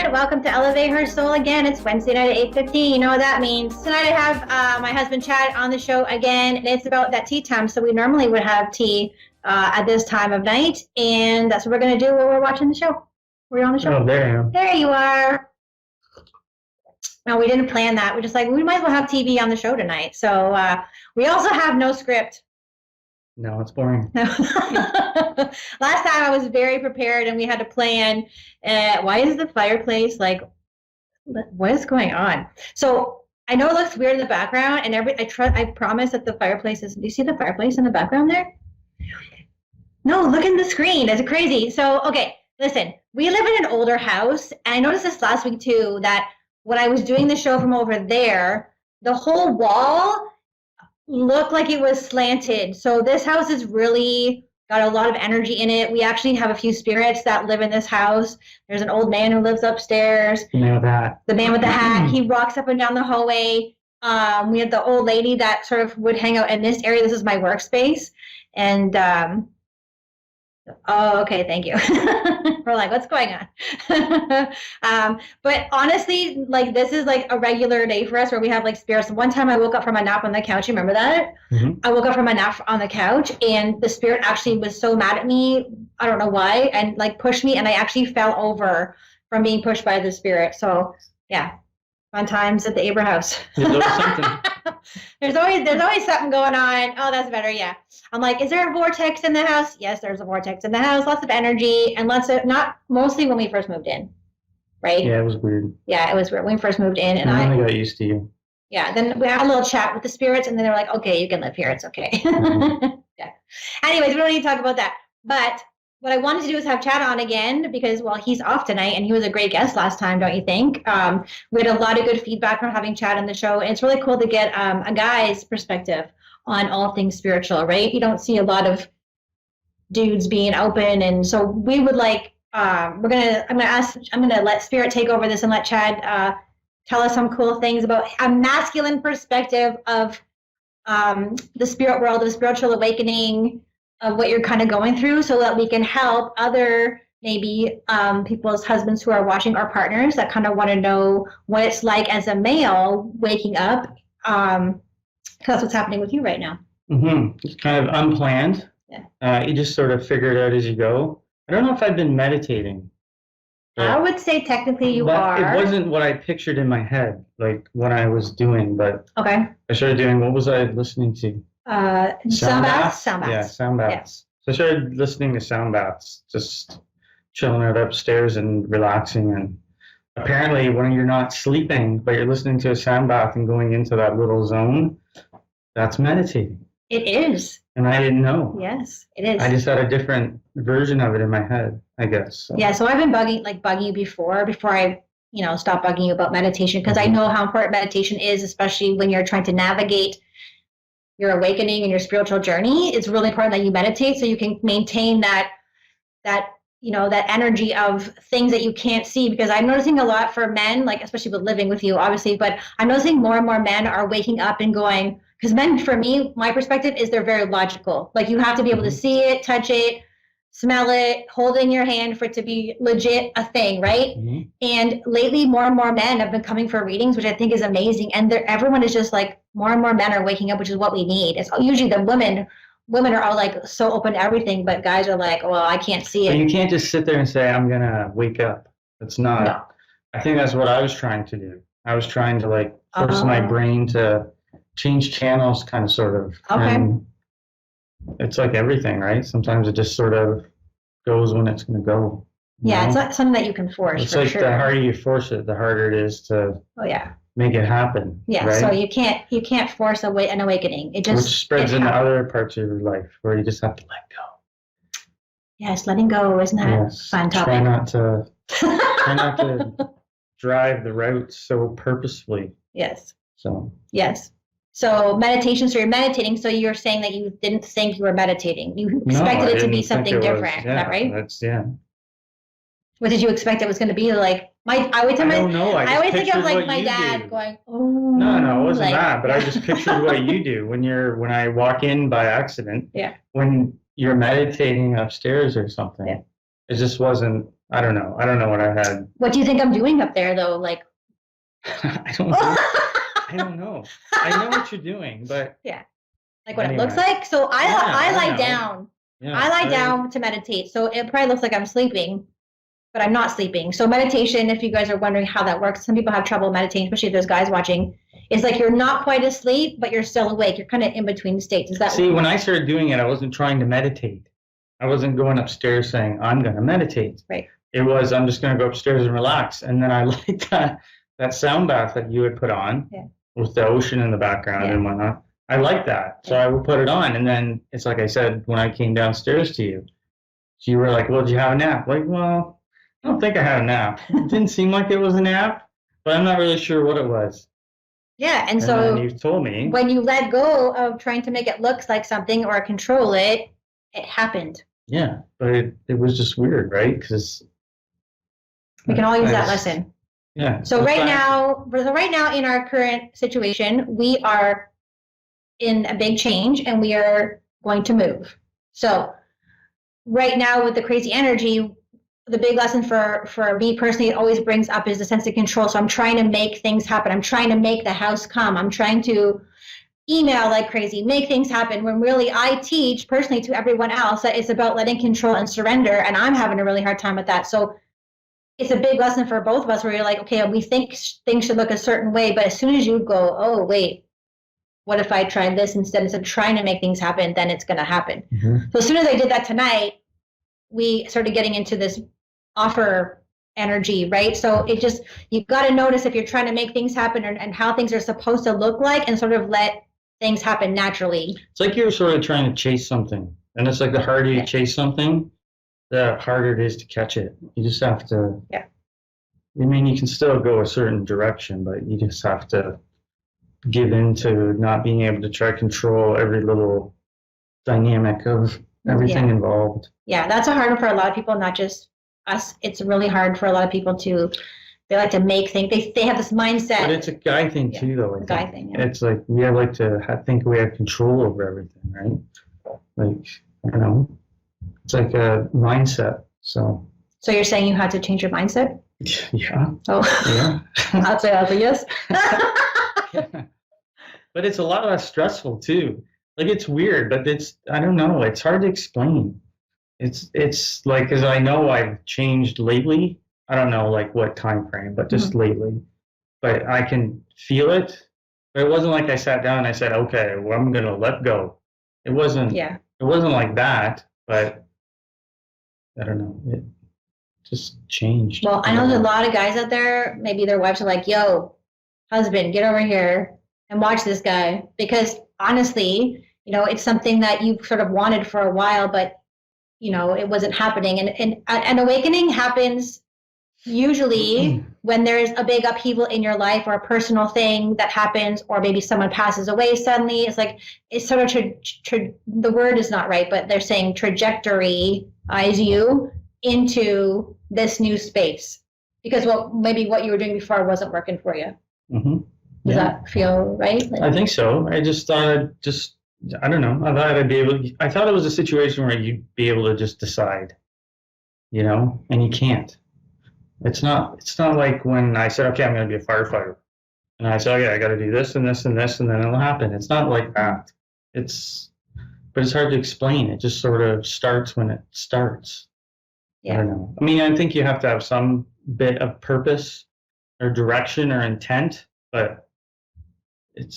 everyone. Welcome to Elevate Her Soul again. It's Wednesday night at 8:15. You know what that means. Tonight I have my husband Chad on the show again, and it's about that tea time. So we normally would have tea at this time of night, and that's what we're going to do while we're watching the show. We're on the show. Oh, there you are. There you are. No, we didn't plan that. We're just like, we might as well have TV on the show tonight. So we also have no script. No, it's boring. No. Last time I was very prepared and we had to plan. Why is the fireplace like, what is going on? So I know it looks weird in the background, and I promise that the fireplace is, do you see the fireplace in the background there? No, look at the screen. It's crazy. So, okay, listen, we live in an older house, and I noticed this last week too, that when I was doing the show from over there, the whole wall looked like it was slanted. So this house is really got a lot of energy in it. We actually have a few spirits that live in this house. There's an old man who lives upstairs. The man with the hat. The man with the hat. He walks up and down the hallway. We have the old lady that sort of would hang out in this area. This is my workspace. And oh, okay, thank you. We're like, what's going on? But honestly, like, this is like a regular day for us where we have like spirits. One time I woke up from a nap on the couch. You remember that? Mm-hmm. I woke up from a nap on the couch, and the spirit actually was so mad at me. I don't know why, and like pushed me, and I actually fell over from being pushed by the spirit. So yeah, fun times at the Abra house. There's always something going on. Oh, that's better. Yeah. I'm like, is there a vortex in the house? Yes, there's a vortex in the house. Lots of energy, and lots of, not mostly when we first moved in, right? Yeah, it was weird. Yeah, it was weird when we first moved in, and I got used to you. Yeah, then we had a little chat with the spirits, and then they're like, okay, you can live here. It's okay. Mm-hmm. Yeah. Anyways, we don't need to talk about that. But what I wanted to do is have Chad on again because, well, he's off tonight, and he was a great guest last time, don't you think? We had a lot of good feedback from having Chad on the show, and it's really cool to get a guy's perspective on all things spiritual, right? You don't see a lot of dudes being open, and so we would like, I'm gonna let Spirit take over this and let Chad tell us some cool things about a masculine perspective of the spirit world, of the spiritual awakening, of what you're kind of going through, so that we can help other maybe people's husbands who are watching, our partners that kind of want to know what it's like as a male waking up. That's what's happening with you right now. Mm-hmm. It's kind of unplanned. Yeah. You just sort of figure it out as you go. I don't know if I've been meditating. I would say technically you are. It wasn't what I pictured in my head, like what I was doing, but okay. I started doing, what was I listening to? Sound baths. Yeah, sound baths. Yeah. So I started listening to sound baths, just chilling out upstairs and relaxing. And apparently when you're not sleeping, but you're listening to a sound bath and going into that little zone, that's meditating. It is. And I didn't know. Yes, it is. I just had a different version of it in my head, I guess. So. Yeah, so I've been bugging you before I, stop bugging you about meditation, because I know how important meditation is, especially when you're trying to navigate your awakening and your spiritual journey. It's really important that you meditate so you can maintain that energy of things that you can't see, because I'm noticing a lot for men, like especially with living with you, obviously, but I'm noticing more and more men are waking up and going, because men, for me, my perspective is they're very logical. Like, you have to be able to see it, touch it, smell it, hold it in your hand for it to be legit a thing, right? Mm-hmm. And lately, more and more men have been coming for readings, which I think is amazing. And everyone is just like, more and more men are waking up, which is what we need. It's usually the women are all like so open to everything, but guys are like, well, I can't see it. But you can't just sit there and say, I'm going to wake up. It's not. No. I think that's what I was trying to do. I was trying to like force my brain to change channels, kind of, sort of. Okay. And it's like everything, right? Sometimes it just sort of goes when it's going to go. Yeah, it's not something that you can force. It's like sure. The harder you force it, the harder it is to make it happen. Yeah, right? So you can't force an awakening. It just, which spreads into other parts of your life where you just have to let go. Yes, letting go, isn't that a fun topic? Try not to drive the route so purposefully. Yes. So. Yes. So meditation, so you're meditating, so you're saying that you didn't think you were meditating. You expected it to be something different. Is that right? What did you expect it was going to be like? I always think of like my dad going, oh. No, it wasn't that. But I just pictured what you do when I walk in by accident. Yeah. When you're meditating upstairs or something. Yeah. It just wasn't I don't know. I don't know what I had. What do you think I'm doing up there, though? Like, I don't know. I don't know. I know what you're doing, but yeah, like what it anyway. looks like. So I Yeah, I lie know. down. Yeah, I lie down to meditate. So it probably looks like I'm sleeping, but I'm not sleeping. So meditation, if you guys are wondering how that works, some people have trouble meditating, especially if there's guys watching. It's like you're not quite asleep, but you're still awake. You're kind of in between states. Is that See, when I started doing it, I wasn't trying to meditate. I wasn't going upstairs saying, I'm going to meditate. Right. It was, I'm just going to go upstairs and relax. And then I liked that sound bath that you had put on with the ocean in the background and whatnot. I like that. So I would put it on. And then it's like I said, when I came downstairs to you, so you were like, well, did you have a nap? Like, well, I don't think I had a nap. It didn't seem like it was a nap, but I'm not really sure what it was. Yeah. And so you told me when you let go of trying to make it look like something or control it, it happened. Yeah. But it was just weird, right? Because we can all use that lesson. Yeah. So right now in our current situation, we are in a big change and we are going to move. So right now with the crazy energy, the big lesson for me personally, it always brings up is the sense of control. So I'm trying to make things happen. I'm trying to make the house come. I'm trying to email like crazy, make things happen, when really I teach personally to everyone else that it's about letting control and surrender. And I'm having a really hard time with that. So it's a big lesson for both of us where you're like, okay, we think things should look a certain way, but as soon as you go, oh, wait, what if I tried this instead of trying to make things happen, then it's going to happen. Mm-hmm. So as soon as I did that tonight, we started getting into this offer energy, right? So it just, you've got to notice if you're trying to make things happen and how things are supposed to look like and sort of let things happen naturally. It's like you're sort of trying to chase something. And it's like the harder you chase something, the harder it is to catch it. You just have to, I mean, you can still go a certain direction, but you just have to give in to not being able to try to control every little dynamic of everything involved. Yeah, that's a hard one for a lot of people, not just us. It's really hard for a lot of people they like to make things, they have this mindset. But it's a guy thing too, though. It's a guy thing, It's like we like to think we have control over everything, right? Like, I don't know. It's like a mindset, so. So you're saying you had to change your mindset? Yeah. Oh. Yeah. I'll say yes. Yeah. But it's a lot less stressful too. Like, it's weird, but I don't know, it's hard to explain. It's like, because I know I've changed lately. I don't know like what time frame, but just lately. But I can feel it. But it wasn't like I sat down and I said, okay, well, I'm gonna let go. It wasn't like that, but I don't know. It just changed. Well, I know there's a lot of guys out there, maybe their wives are like, yo, husband, get over here and watch this guy. Because honestly, it's something that you've sort of wanted for a while, but, it wasn't happening. And an awakening happens usually when there's a big upheaval in your life or a personal thing that happens, or maybe someone passes away suddenly. It's like, it's sort of, the word is not right, but they're saying trajectory eyes you into this new space. Because maybe what you were doing before wasn't working for you. Mm-hmm. Does that feel right? I think so. I just thought I don't know. I thought it was a situation where you'd be able to just decide, and you can't. It's not like when I said, okay, I'm going to be a firefighter. And I said, okay, I got to do this and this and this, and then it'll happen. It's not like that. But it's hard to explain. It just sort of starts when it starts. Yeah. I don't know. I mean, I think you have to have some bit of purpose or direction or intent, but it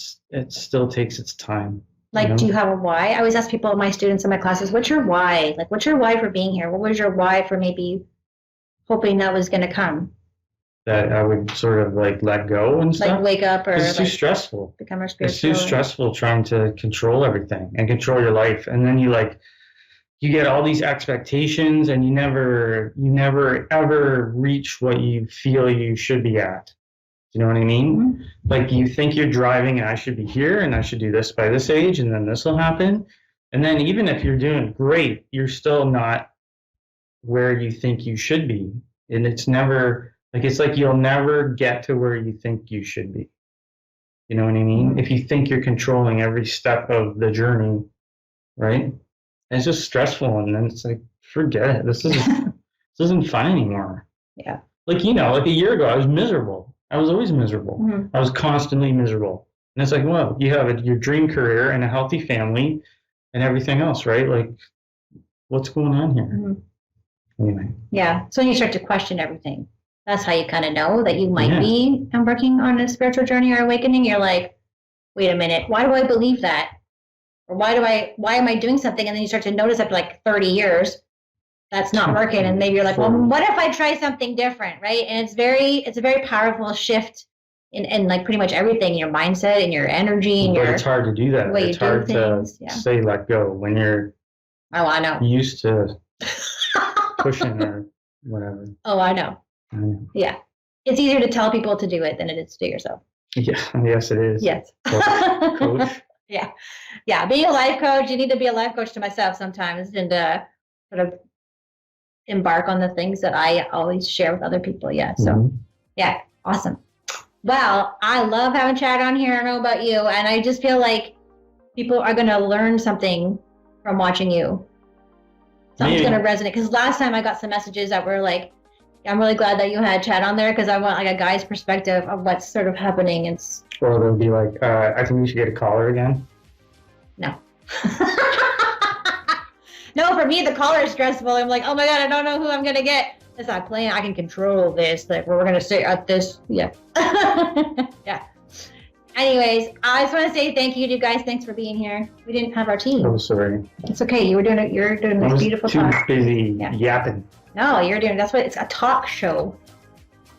still takes its time. Like, do you have a why? I always ask people, my students in my classes, what's your why? Like, what's your why for being here? What was your why for maybe hoping that was going to come? That I would sort of like let go and stuff. Like wake up or it's too stressful. Become more spiritual. It's too stressful trying to control everything and control your life. And then you get all these expectations and you never ever reach what you feel you should be at. You know what I mean? Mm-hmm. Like, you think you're driving and I should be here and I should do this by this age and then this will happen. And then even if you're doing great, you're still not where you think you should be. And it's like you'll never get to where you think you should be. You know what I mean? Mm-hmm. If you think you're controlling every step of the journey, right? And it's just stressful. And then it's like, forget it. This This isn't fun anymore. Yeah. Like, like a year ago, I was miserable. I was always miserable. Mm-hmm. I was constantly miserable. And it's like, well, you have your dream career and a healthy family and everything else, right? Like, what's going on here? Mm-hmm. Anyway. Yeah. So when you start to question everything, that's how you kind of know that you might be embarking on a spiritual journey or awakening. You're like, wait a minute, why do I believe that? Or why am I doing something? And then you start to notice after like 30 years, that's not working. And maybe you're like, well, what if I try something different? Right. And it's a very powerful shift in like pretty much everything, your mindset and your energy and but it's hard to do that. It's hard to say let go when you're I know. used to pushing or whatever. Oh, I know. Yeah. It's easier to tell people to do it than it is to do yourself. Yeah. Yes, it is. Yes. Coach. Yeah. Yeah. Being a life coach, you need to be a life coach to myself sometimes and sort of embark on the things that I always share with other people. Yeah. So, yeah. Awesome. Well, I love having Chad on here. I don't know about you. And I just feel like people are going to learn something from watching you. Something's going to resonate. Because last time I got some messages that were like, I'm really glad that you had Chad on there because I want like a guy's perspective of what's sort of happening. Or they'll be like, I think we should get a caller again. No. No, for me, the caller is stressful. I'm like, oh my God, I don't know who I'm going to get. It's not playing. I can control this. Like, we're going to stay at this. Yeah. Yeah. Anyways, I just want to say thank you to you guys. Thanks for being here. We didn't have our team. I'm sorry. It's okay. You're doing this beautiful too talk. Busy yapping. No, that's what it's a talk show.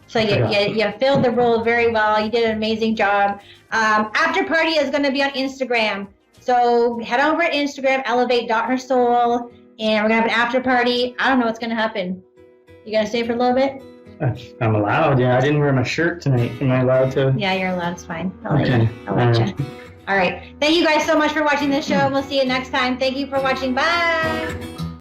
So you filled the role very well. You did an amazing job. After party is going to be on Instagram. So head over to Instagram, elevate.hersoul, and we're going to have an after party. I don't know what's going to happen. You going to stay for a little bit? I'm allowed. Yeah, I didn't wear my shirt tonight. Am I allowed to? Yeah, you're allowed. It's fine. I'll let you. All right. Thank you guys so much for watching this show. We'll see you next time. Thank you for watching. Bye.